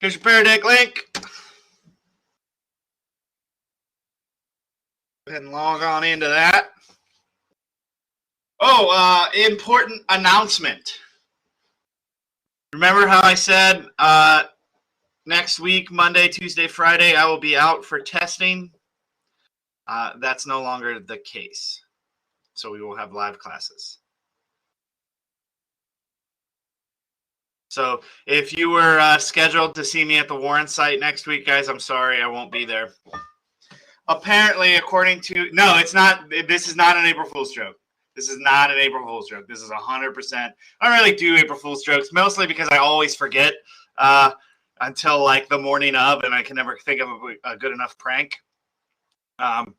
Here's your Pear Deck link. Go ahead and log on into that. Oh, important announcement. Remember how I said next week, Monday, Tuesday, Friday, I will be out for testing? That's no longer the case. So we will have live classes. So if you were scheduled to see me at the Warren site next week, guys, I'm sorry, I won't be there. Apparently, according to, no, it's not, this is not an April Fool's joke. This is not an April Fool's joke. This is 100%. I don't really do April Fool's jokes, mostly because I always forget until like the morning of, and I can never think of a good enough prank. And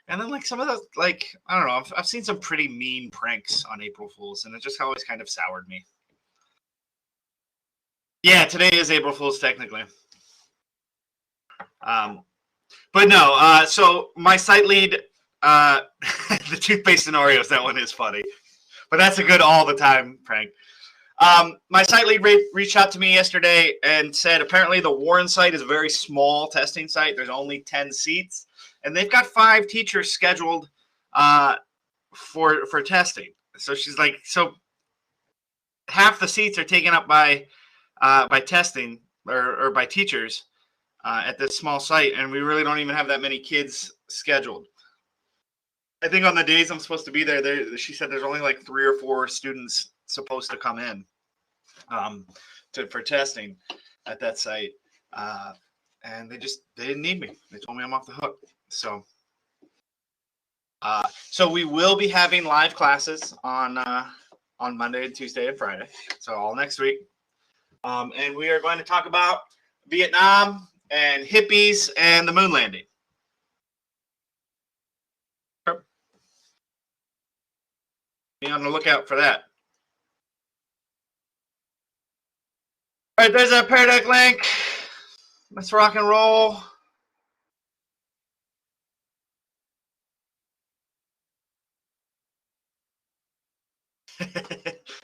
then like some of those, like, I don't know, I've seen some pretty mean pranks on April Fool's, and it just always kind of soured me. Yeah, today is April Fool's technically. But no, so my site lead, the toothpaste and Oreos, that one is funny. But that's a good all the time prank. My site lead reached out to me yesterday and said apparently the Warren site is a very small testing site. There's only 10 seats. And they've got 5 teachers scheduled for testing. So she's like, so half the seats are taken up by testing or by teachers at this small site, and we really don't even have that many kids scheduled. I think on the days I'm supposed to be there, she said there's only like 3 or 4 students supposed to come in for testing at that site, and they didn't need me. They told me I'm off the hook. So we will be having live classes on Monday and Tuesday and Friday, so all next week. And we are going to talk about Vietnam and hippies and the moon landing. Be on the lookout for that. All right, there's a Pear Deck link. Let's rock and roll.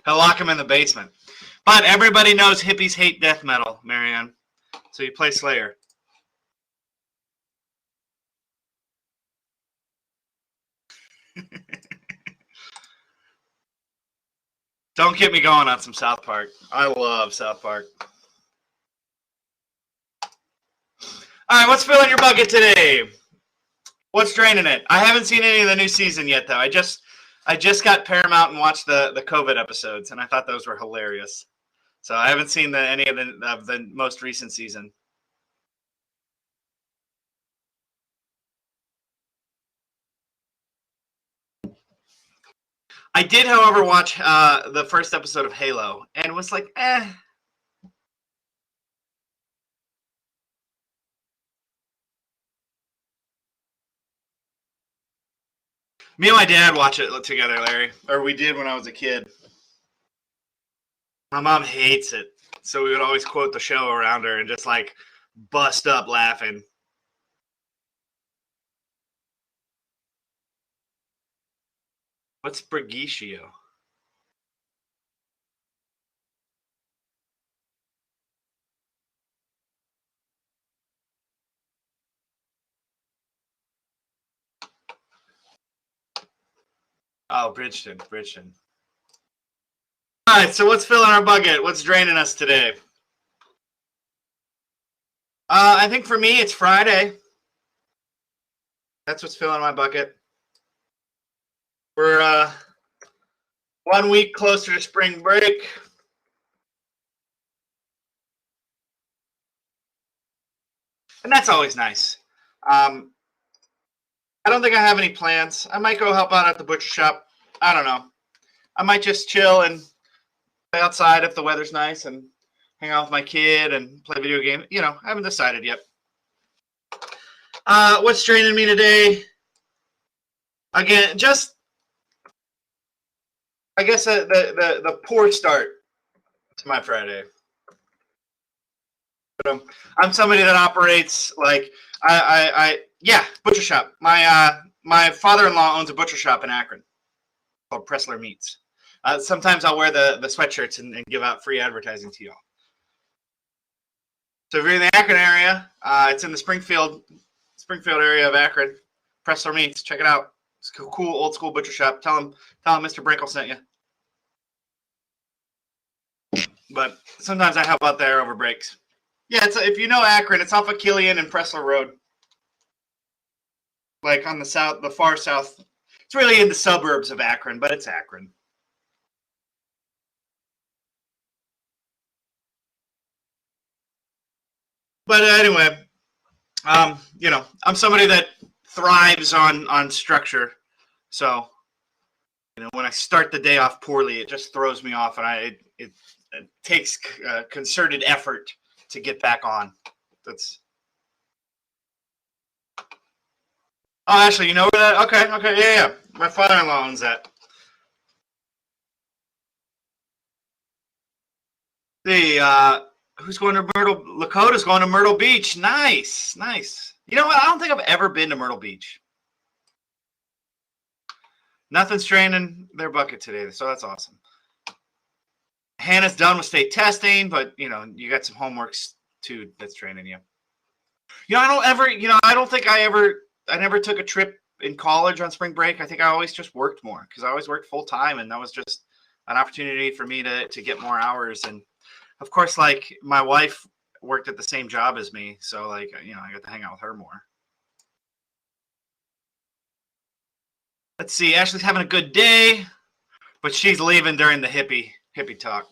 He'll lock him in the basement. But everybody knows hippies hate death metal, Marianne. So you play Slayer. Don't get me going on some South Park. I love South Park. All right, what's filling your bucket today? What's draining it? I haven't seen any of the new season yet, though. I just got Paramount and watched the COVID episodes, and I thought those were hilarious. So I haven't seen any of the most recent season. I did, however, watch the first episode of Halo, and was like, eh. Me and my dad watch it together, Larry. Or we did when I was a kid. My mom hates it, so we would always quote the show around her and just like bust up laughing. What's Brigicio? Oh, Bridgeton. All right, so what's filling our bucket? What's draining us today? I think for me, it's Friday. That's what's filling my bucket. We're 1 week closer to spring break. And that's always nice. I don't think I have any plans. I might go help out at the butcher shop. I don't know. I might just chill and play outside if the weather's nice and hang out with my kid and play video games. You know, I haven't decided yet. What's draining me today? Again, just, I guess the poor start to my Friday. I'm somebody that operates like butcher shop. My father-in-law owns a butcher shop in Akron called Pressler Meats. Sometimes I'll wear the sweatshirts and give out free advertising to y'all. So if you're in the Akron area, it's in the Springfield area of Akron. Pressler Meats, check it out. It's a cool old school butcher shop. Tell him Mr. Brinkle sent you. But sometimes I help out there over breaks. Yeah, if you know Akron, it's off of Killian and Pressler Road. Like on the far south. It's really in the suburbs of Akron, but it's Akron. But anyway, I'm somebody that thrives on structure. So, when I start the day off poorly, it just throws me off, and it takes concerted effort to get back on. Oh, actually, you know where that? Okay, yeah. My father-in-law owns that. Who's going to Myrtle? Lakota's going to Myrtle Beach. Nice. You know what? I don't think I've ever been to Myrtle Beach. Nothing's draining their bucket today, so that's awesome. Hannah's done with state testing, but you got some homeworks too that's draining you. I never took a trip in college on spring break. I think I always just worked more because I always worked full time, and that was just an opportunity for me to get more hours. And of course, like my wife worked at the same job as me, so I got to hang out with her more. Let's see. Ashley's having a good day, but she's leaving during the hippie talk.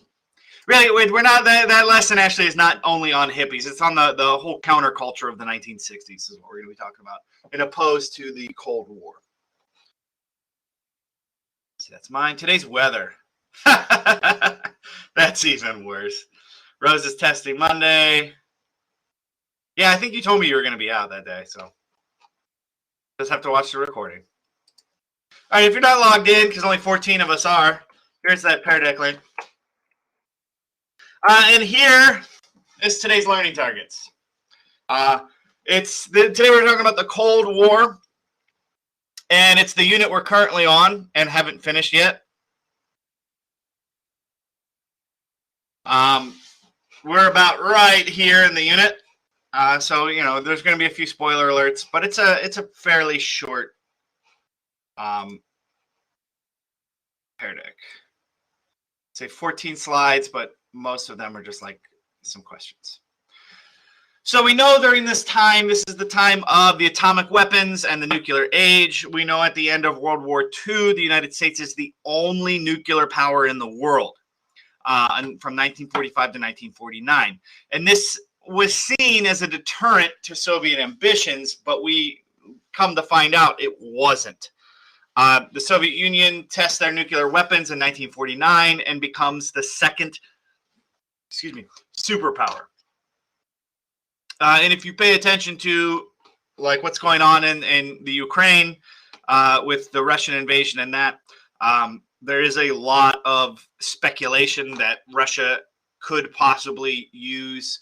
Really, we're not that lesson. Actually, is not only on hippies. It's on the whole counterculture of the 1960s. Is what we're going to be talking about, in opposed to the Cold War. See, that's mine. Today's weather. That's even worse. Rose is testing Monday. Yeah, I think you told me you were going to be out that day, so just have to watch the recording. All right, if you're not logged in, because only 14 of us are, here's that Pear Deck link. And here is today's learning targets. Today we're talking about the Cold War, and it's the unit we're currently on and haven't finished yet. We're about right here in the unit, so there's going to be a few spoiler alerts, but it's a fairly short Pear Deck. Say 14 slides, but most of them are just like some questions. So we know during this time, this is the time of the atomic weapons and the nuclear age. We know at the end of World War II, the United States is the only nuclear power in the world from 1945 to 1949. And this was seen as a deterrent to Soviet ambitions, but we come to find out it wasn't. The Soviet Union tests their nuclear weapons in 1949 and becomes the second superpower. And if you pay attention to what's going on in the Ukraine with the Russian invasion and that, there is a lot of speculation that Russia could possibly use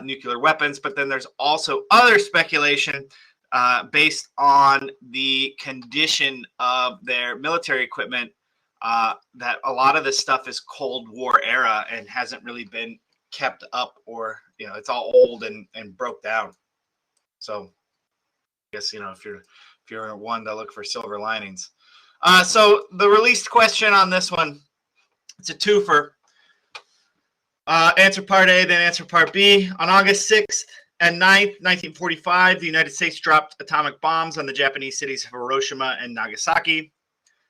nuclear weapons, but then there's also other speculation based on the condition of their military equipment, that a lot of this stuff is Cold War era and hasn't really been kept up, or it's all old and broke down. So I guess if you're one to look for silver linings. So the released question on this one, it's a twofer. Answer part A, then answer part B. On August 6th and 9th, 1945, the United States dropped atomic bombs on the Japanese cities of Hiroshima and Nagasaki.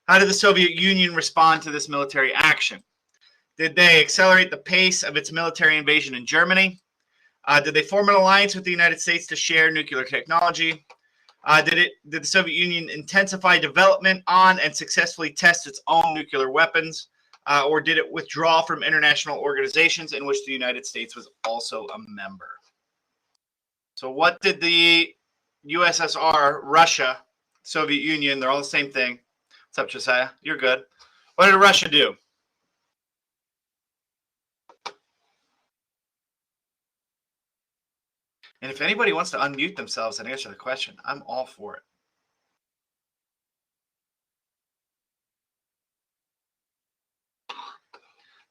How did the Soviet Union respond to this military action? Did they accelerate the pace of its military invasion in Germany? Did they form an alliance with the United States to share nuclear technology? Did the Soviet Union intensify development on and successfully test its own nuclear weapons? Or did it withdraw from international organizations in which the United States was also a member? So what did the USSR, Russia, Soviet Union, they're all the same thing. What's up, Josiah? You're good. What did Russia do? And if anybody wants to unmute themselves and answer the question, I'm all for it.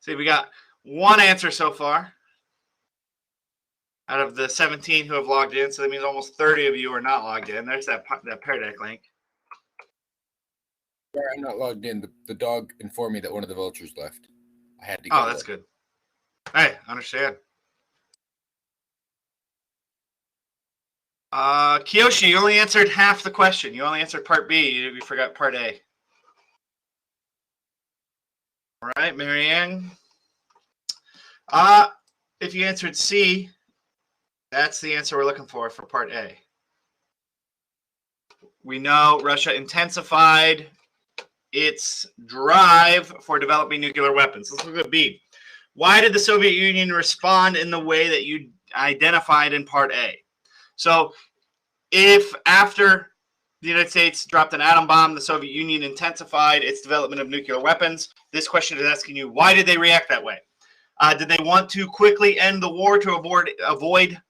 See, we got one answer so far. out of the 17 who have logged in. So that means almost 30 of you are not logged in. There's that Pear Deck link. Sorry, I'm not logged in. The dog informed me that one of the vultures left. I had to go. Oh, that's good. Hey, understand. Kiyoshi, you only answered half the question. You only answered part B. You forgot part A. All right, Marianne. If you answered C, that's the answer we're looking for part A. We know Russia intensified its drive for developing nuclear weapons. Let's look at B. Why did the Soviet Union respond in the way that you identified in part A? So if after the United States dropped an atom bomb, the Soviet Union intensified its development of nuclear weapons, this question is asking you, why did they react that way? Did they want to quickly end the war to avoid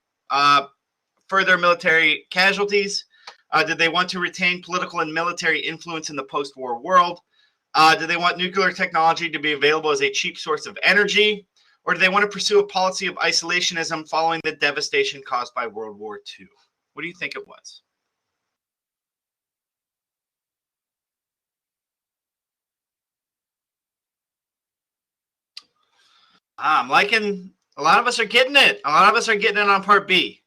further military casualties? Did they want to retain political and military influence in the post-war world? Did they want nuclear technology to be available as a cheap source of energy? Or do they want to pursue a policy of isolationism following the devastation caused by World War II? What do you think it was? I'm liking, a lot of us are getting it. A lot of us are getting it on part B.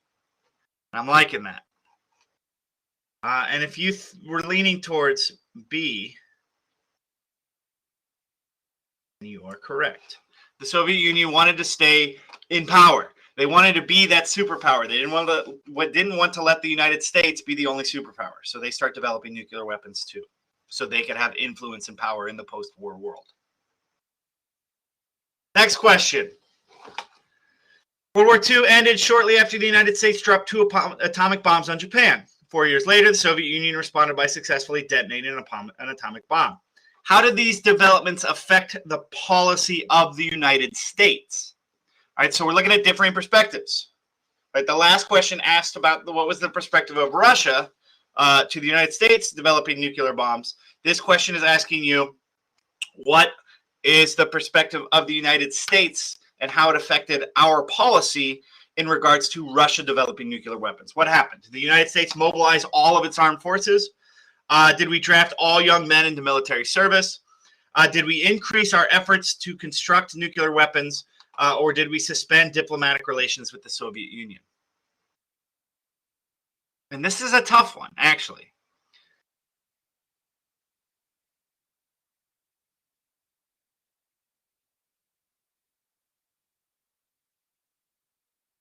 I'm liking that. And if you were leaning towards B, you are correct. The Soviet Union wanted to stay in power. They wanted to be that superpower. They didn't want to let the United States be the only superpower. So they start developing nuclear weapons too, so they could have influence and power in the post-war world. Next question. World War II ended shortly after the United States dropped 2 atomic bombs on Japan. 4 years later, the Soviet Union responded by successfully detonating an atomic bomb. How did these developments affect the policy of the United States? All right, so we're looking at differing perspectives. Right, the last question asked about what was the perspective of Russia to the United States developing nuclear bombs. This question is asking you, what is the perspective of the United States and how it affected our policy in regards to Russia developing nuclear weapons? What happened? Did the United States mobilize all of its armed forces? Did we draft all young men into military service? Did we increase our efforts to construct nuclear weapons? Or did we suspend diplomatic relations with the Soviet Union? And this is a tough one, actually.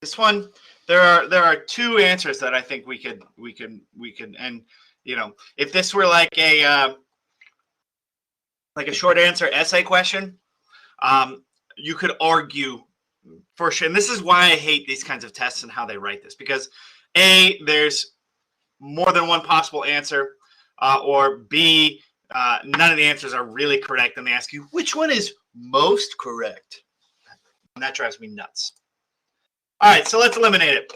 This one, there are 2 answers that I think we could, and you know, if this were like a short answer essay question, you could argue for sure. And this is why I hate these kinds of tests and how they write this, because A, there's more than one possible answer, or B, none of the answers are really correct, and they ask you which one is most correct. And that drives me nuts. All right, so let's eliminate it.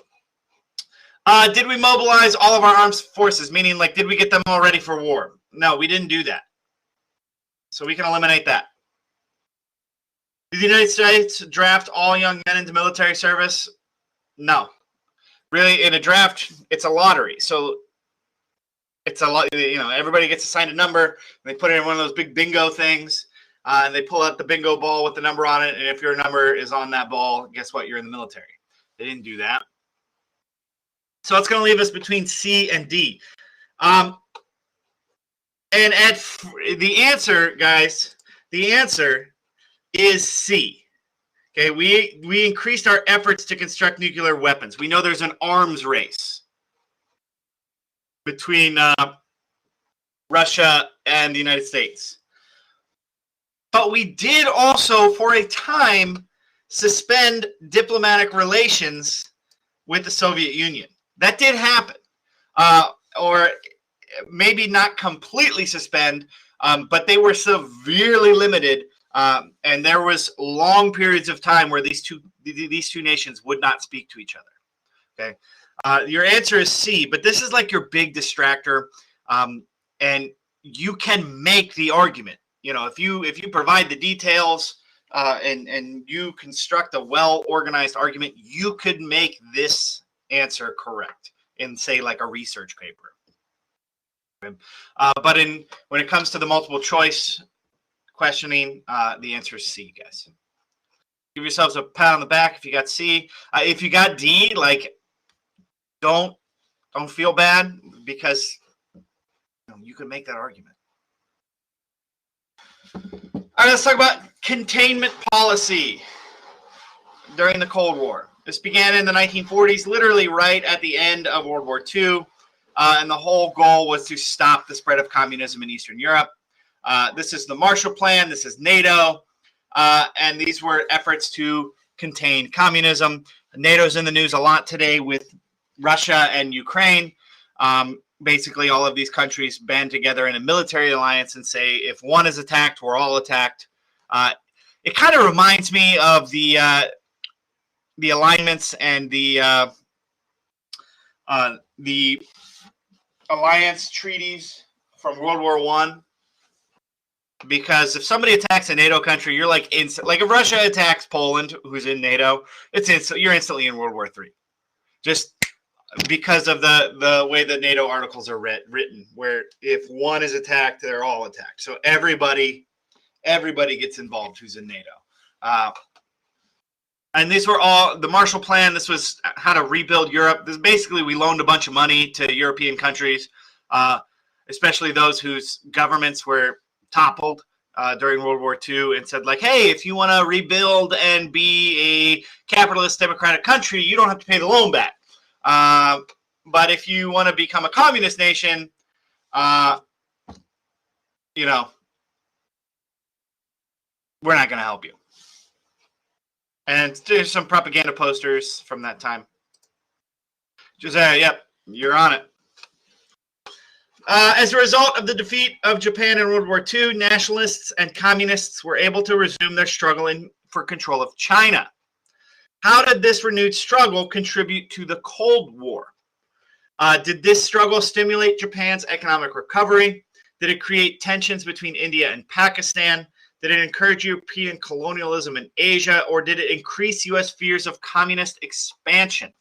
Did we mobilize all of our armed forces? Meaning, like, did we get them all ready for war? No, we didn't do that. So we can eliminate that. Did the United States draft all young men into military service? No. Really, in a draft, it's a lottery. So it's a lot. You know, everybody gets assigned a number. And they put it in one of those big bingo things, and they pull out the bingo ball with the number on it. And if your number is on that ball, guess what? You're in the military. They didn't do that. So it's going to leave us between C and D. And at the answer, guys, the answer is C. Okay, we increased our efforts to construct nuclear weapons. We know there's an arms race between Russia and the United States. But we did also, for a time, suspend diplomatic relations with the Soviet Union. That did happen. Or maybe not completely suspend, but they were severely limited. And there was long periods of time where these two nations would not speak to each other. Okay, your answer is C, but this is like your big distractor, and you can make the argument. You know, if you provide the details, and you construct a well-organized argument, you could make this answer correct in, say, like a research paper. But when it comes to the multiple choice questioning, the answer is C, guys. Give yourselves a pat on the back if you got C. If you got D, like, don't feel bad, because you can make that argument. All right, let's talk about containment policy during the Cold War. This began in the 1940s, literally right at the end of World War II, and the whole goal was to stop the spread of communism in Eastern Europe. This is the Marshall Plan. This is NATO. And these were efforts to contain communism. NATO's in the news a lot today with Russia and Ukraine. Basically, all of these countries band together in a military alliance and say, if one is attacked, we're all attacked. It kind of reminds me of the alignments and the alliance treaties from World War I. Because if somebody attacks a NATO country, you're like instant. Like if Russia attacks Poland, who's in NATO, you're instantly in World War III, just because of the way the NATO articles are written. Where if one is attacked, they're all attacked. So everybody gets involved who's in NATO. And these were all the Marshall Plan. This was how to rebuild Europe. This basically we loaned a bunch of money to European countries, especially those whose governments were toppled during World War II, and said like, hey, if you want to rebuild and be a capitalist democratic country, you don't have to pay the loan back. But if you want to become a communist nation, we're not going to help you. And there's some propaganda posters from that time. Josiah, yep, you're on it. As a result of the defeat of Japan in World War II, nationalists and communists were able to resume their struggle for control of China. How did this renewed struggle contribute to the Cold War? Did this struggle stimulate Japan's economic recovery? Did it create tensions between India and Pakistan? Did it encourage European colonialism in Asia? Or did it increase U.S. fears of communist expansion?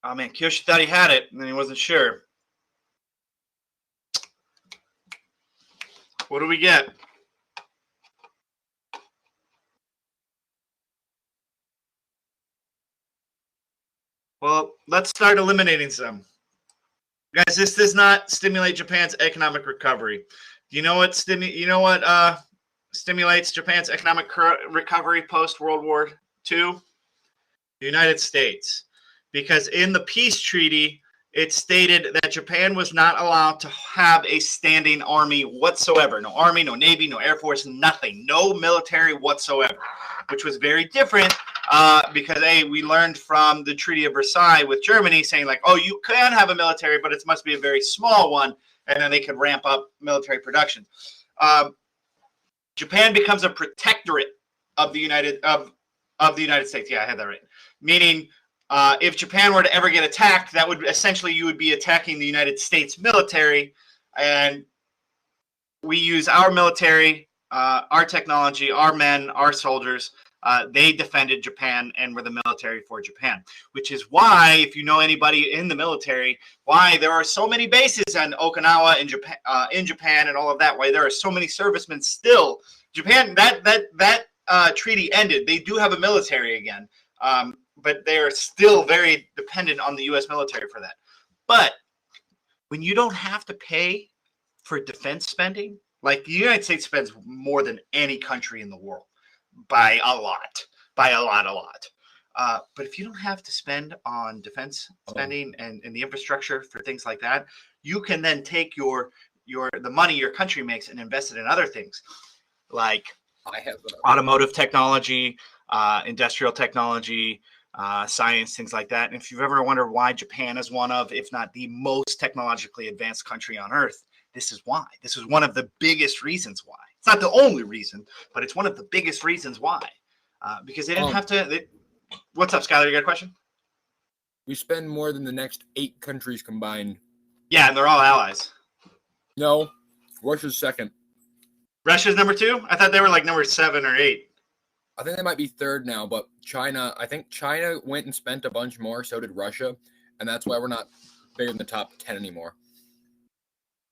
Oh man, Kiyoshi thought he had it, and then he wasn't sure. What do we get? Well, let's start eliminating some. Guys, this does not stimulate Japan's economic recovery. Do you know what stimulates Japan's economic recovery post World War II? The United States. Because in the peace treaty, it stated that Japan was not allowed to have a standing army whatsoever. No army, no navy, no air force, nothing. No military whatsoever, which was very different because, we learned from the Treaty of Versailles with Germany saying like, oh, you can have a military, but it must be a very small one, and then they could ramp up military production. Japan becomes a protectorate of the United States. Yeah, I had that right. Meaning, if Japan were to ever get attacked, that would essentially you would be attacking the United States military, and we use our military, our technology, our men, our soldiers. They defended Japan and were the military for Japan, which is why, if you know anybody in the military, why there are so many bases on Okinawa in Japan and all of that. Why there are so many servicemen still. Japan that treaty ended. They do have a military again. But they are still very dependent on the U.S. military for that. But when you don't have to pay for defense spending, like the United States spends more than any country in the world by a lot. But if you don't have to spend on defense spending and the infrastructure for things like that, you can then take the money your country makes and invest it in other things like automotive technology, industrial technology, science, things like that. And if you've ever wondered why Japan is one of, if not the most technologically advanced country on earth, this is why. This is one of the biggest reasons why. It's not the only reason, but it's one of the biggest reasons why. Because they didn't have to. What's up, Skylar? You got a question? We spend more than the next 8 countries combined. Yeah, and they're all allies. No, Russia's second. Russia's number 2? I thought they were like number 7 or 8. I think they might be third now, but I think China went and spent a bunch more, so did Russia, and that's why we're not bigger than the top 10 anymore.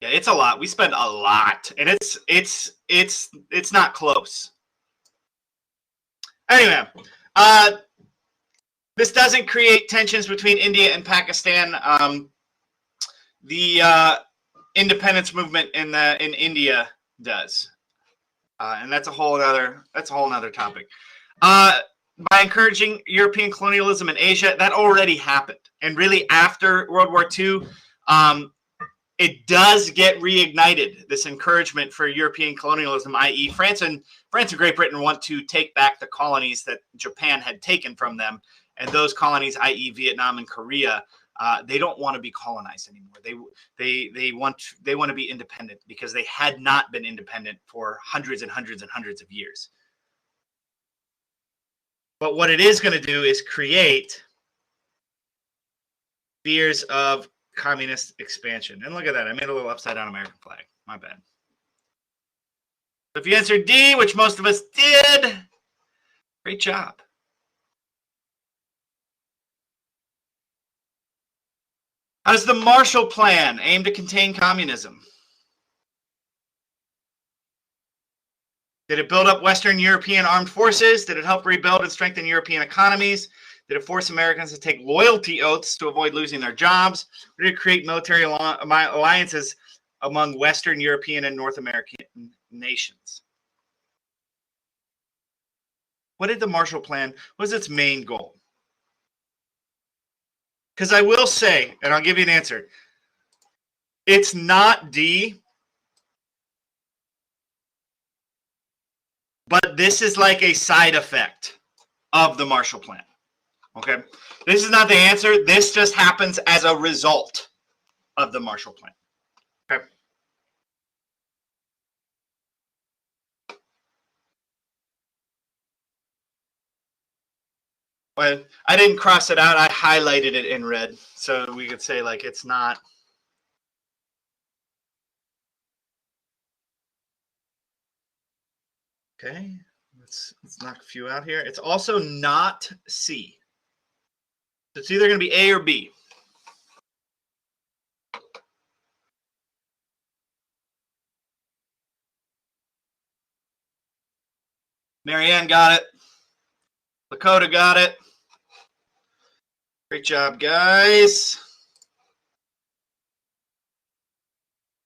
Yeah, it's a lot. We spend a lot, and it's not close. Anyway, this doesn't create tensions between India and Pakistan. The independence movement in India does, and that's a whole other topic. By encouraging European colonialism in Asia, that already happened, and really after World War II, it does get reignited. This encouragement for European colonialism, i.e., France and Great Britain, want to take back the colonies that Japan had taken from them, and those colonies, i.e., Vietnam and Korea, they don't want to be colonized anymore. They want to be independent because they had not been independent for hundreds and hundreds and hundreds of years. But what it is going to do is create fears of communist expansion. And look at that. I made a little upside down American flag. My bad. If you answered D, which most of us did, great job. How does the Marshall Plan aim to contain communism? Did it build up Western European armed forces? Did it help rebuild and strengthen European economies? Did it force Americans to take loyalty oaths to avoid losing their jobs? Or did it create military alliances among Western European and North American nations? What did the Marshall Plan, what was its main goal? Because I will say, and I'll give you an answer, it's not D, but this is like a side effect of the Marshall Plan. Okay, this is not the answer. This just happens as a result of the Marshall Plan. Okay. Well, I didn't cross it out. I highlighted it in red, so we could say like it's not. Okay, let's knock a few out here. It's also not C. It's either going to be A or B. Marianne got it. Lakota got it. Great job, guys.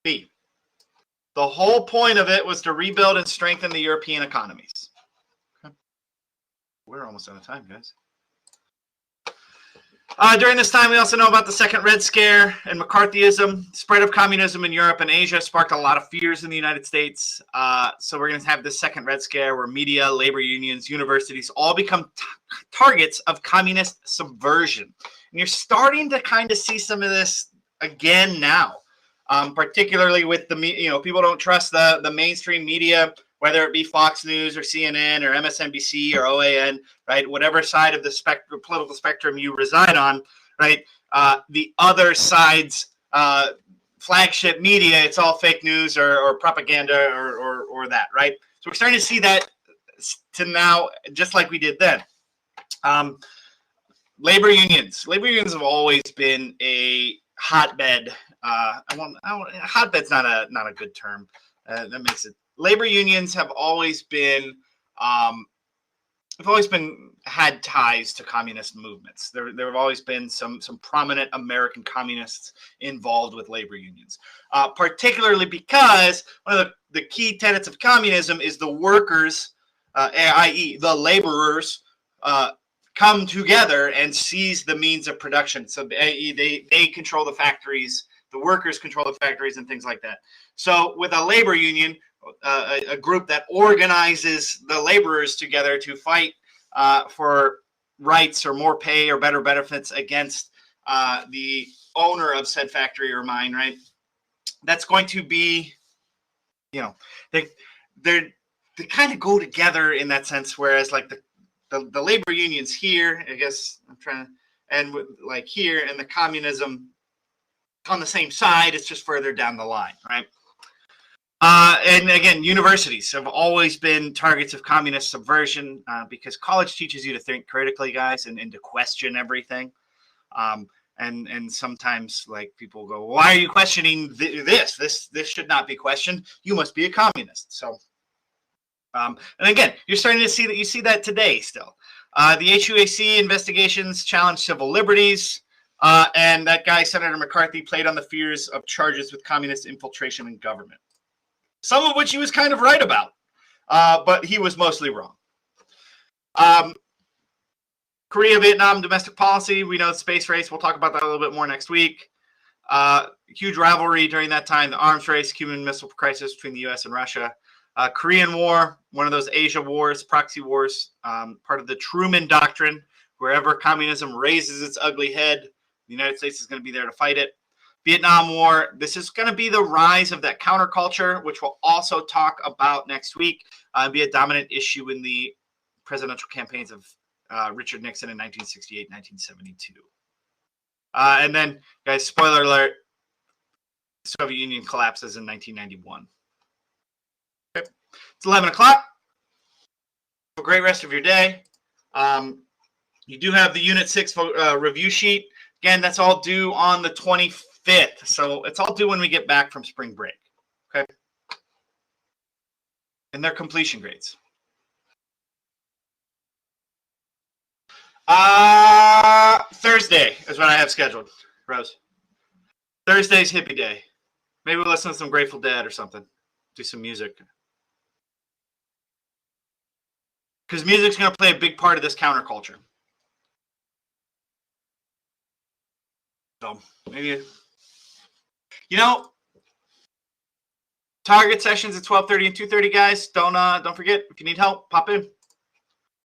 B. The whole point of it was to rebuild and strengthen the European economies. Okay. We're almost out of time, guys. During this time, we also know about the Second Red Scare and McCarthyism. Spread of communism in Europe and Asia sparked a lot of fears in the United States. So we're going to have this Second Red Scare where media, labor unions, universities all become targets of communist subversion. And you're starting to kind of see some of this again now, particularly with the, people don't trust the mainstream media, whether it be Fox News or CNN or MSNBC or OAN, right? Whatever side of the political spectrum you reside on, right? The other side's flagship media, it's all fake news or propaganda or that, right? So we're starting to see that to now, just like we did then. Labor unions have always been a hotbed. Hotbed's not a good term. That makes it. Labor unions have always been had ties to communist movements. There have always been some prominent American communists involved with labor unions, particularly because one of the key tenets of communism is the workers, i.e. the laborers, come together and seize the means of production. So they control the factories, the workers control the factories and things like that. So with a labor union, a group that organizes the laborers together to fight for rights or more pay or better benefits against the owner of said factory or mine, right? That's going to be, they kind of go together in that sense. Whereas like the labor unions here, I guess I'm trying to, and with like here and the communism on the same side, it's just further down the line, right? And again, universities have always been targets of communist subversion because college teaches you to think critically, guys, and to question everything. And sometimes like people go, why are you questioning this? This should not be questioned. You must be a communist. So, and again, you're starting to see that. You see that today still. The HUAC investigations challenge civil liberties. And that guy, Senator McCarthy, played on the fears of charges with communist infiltration in government. Some of which he was kind of right about, but he was mostly wrong. Korea, Vietnam, domestic policy. We know the space race. We'll talk about that a little bit more next week. Huge rivalry during that time. The arms race, Cuban Missile Crisis between the U.S. and Russia. Korean War, one of those Asia wars, proxy wars, part of the Truman Doctrine. Wherever communism raises its ugly head, the United States is going to be there to fight it. Vietnam War, this is going to be the rise of that counterculture, which we'll also talk about next week, be a dominant issue in the presidential campaigns of Richard Nixon in 1968, 1972. And then, guys, spoiler alert, the Soviet Union collapses in 1991. Okay. It's 11 o'clock. Have a great rest of your day. You do have the Unit 6 review sheet. Again, that's all due on the 25th. So it's all due when we get back from spring break. Okay. And their completion grades. Thursday is what I have scheduled, Rose. Thursday's hippie day. Maybe we'll listen to some Grateful Dead or something. Do some music. Because music's going to play a big part of this counterculture. So maybe, target sessions at 12:30 and 2:30, guys. Don't forget, if you need help, pop in.